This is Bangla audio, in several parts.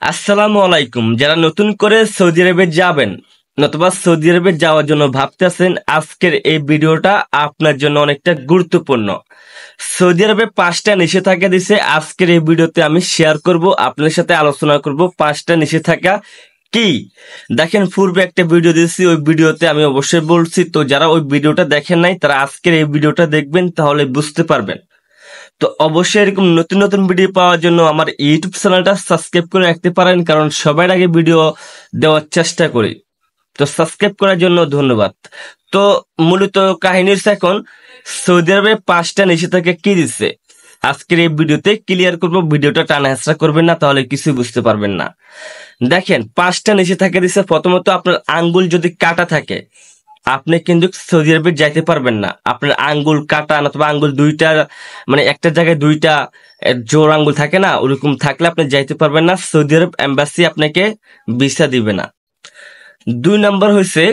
আসসালামু আলাইকুম। যারা নতুন করে সৌদি আরবে যাবেন নতুবা সৌদি আরবে যাওয়ার জন্য ভাবতেছেন, আজকের এই ভিডিওটা আপনার জন্য অনেকটা গুরুত্বপূর্ণ। সৌদি আরবে 5টা নিষেধাজ্ঞা দিছে। আজকের এই ভিডিওতে আমি শেয়ার করব, আপনার সাথে আলোচনা করব 5টা নিষেধাজ্ঞা কি। দেখেন, পূর্বে একটা ভিডিও দিয়েছি, ওই ভিডিওতে আমি অবশ্যই বলছি, তো যারা ওই ভিডিওটা দেখেন নাই তারা আজকের এই ভিডিওটা দেখবেন, তাহলে বুঝতে পারবেন। তো অবশ্যই এরকম নতুন নতুন ভিডিও পাওয়ার জন্য আমার ইউটিউব চ্যানেলটা সাবস্ক্রাইব করে রাখতে পারেন, কারণ সবার আগে ভিডিও দেওয়ার চেষ্টা করি। তো সাবস্ক্রাইব করার জন্য ধন্যবাদ। তো মূলত কাহিনী হচ্ছে, এখন সৌদি আরবে 5টা নিষেধাজ্ঞা কি দিচ্ছে আজকের এই ভিডিওতে ক্লিয়ার করব। ভিডিওটা টানা হেঁচড়া করবেন না, তাহলে কিছু বুঝতে পারবেন না। দেখেন, 5টা নিষেধাজ্ঞা দিচ্ছে। প্রথমত, আপনার আঙ্গুল যদি কাটা থাকে আপনি কিন্তু সৌদি আরবে যাইতে পারবেন না। আপনার আঙ্গুল কাটা, অথবা আঙ্গুল দুইটা, মানে একটা জায়গায় দুইটা জোর আঙ্গুল থাকে না, ওরকম থাকলে আপনি যাইতে পারবেন না। সৌদি আরব এম্বাসি আপনাকে ভিসা দিবে না। 2 নম্বর হয়েছে,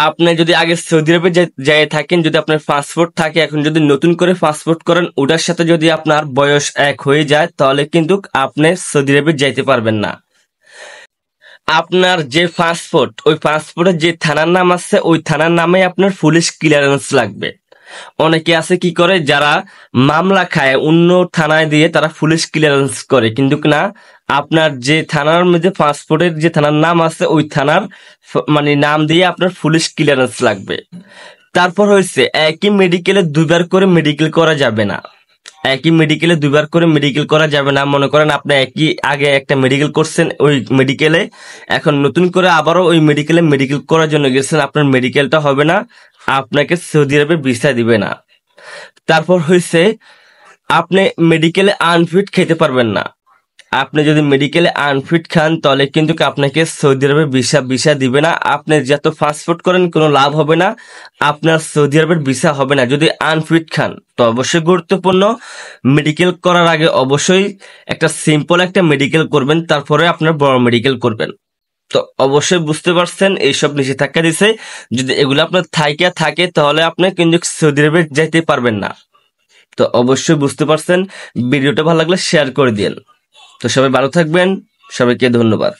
আপনি যদি আগে সৌদি আরবে যাই থাকেন, যদি আপনার পাসপোর্ট থাকে, এখন যদি নতুন করে পাসপোর্ট করেন, ওটার সাথে যদি আপনার বয়স এক হয়ে যায়, তাহলে কিন্তু আপনি সৌদি আরবে যাইতে পারবেন না। আপনার যে পাসপোর্ট, ওই পাসপোর্টের যে থানার নাম আছে, ওই থানার নামে আপনার পুলিশ ক্লিয়ারেন্স লাগবে। অনেকে আছে কি করে, যারা মামলা খায় অন্য থানায় দিয়ে তারা পুলিশ ক্লিয়ারেন্স করে, কিন্তু না, আপনার যে থানার মধ্যে পাসপোর্টের যে থানার নাম আছে, ওই থানার মানে নাম দিয়ে আপনার পুলিশ ক্লিয়ারেন্স লাগবে। তারপর হয়েছে, একই মেডিকেলে দুইবার করে মেডিকেল করা যাবে না। একই মেডিকেলে দুইবার করে মেডিকেল করা যাবে না। মনে করেন আপনি একই আগে একটা মেডিকেল করছেন ওই মেডিকেলে, এখন নতুন করে আবারও ওই মেডিকেলে মেডিকেল করার জন্য গেছেন, আপনার মেডিকেলটা হবে না, আপনাকে সৌদি আরবে ভিসা দিবে না। তারপর হয়েছে, আপনি মেডিকেলে আনফিট খেতে পারবেন না। আপনি যদি মেডিকেলে আনফিট খান, তাহলে কিন্তু আপনাকে সৌদি আরবে ভিসা ভিসা দিবে না। আপনি যত পাসপোর্ট করেন কোনো লাভ হবে না, আপনার সৌদি আরবের ভিসা হবে না যদি আনফিট খান। তো অবশ্যই গুরুত্বপূর্ণ, মেডিকেল করার আগে অবশ্যই একটা সিম্পল একটা মেডিকেল করবেন, তারপরে আপনার বড় মেডিকেল করবেন। তো অবশ্যই বুঝতে পারছেন এইসব নিষেধাজ্ঞা দিছে। যদি এগুলো আপনার থাকে তাহলে আপনি কিন্তু সৌদি আরবে যাইতে পারবেন না। তো অবশ্যই বুঝতে পারছেন। ভিডিওটা ভালো লাগলে শেয়ার করে দিন। তো সবাই ভালো থাকবেন, সবাইকে ধন্যবাদ।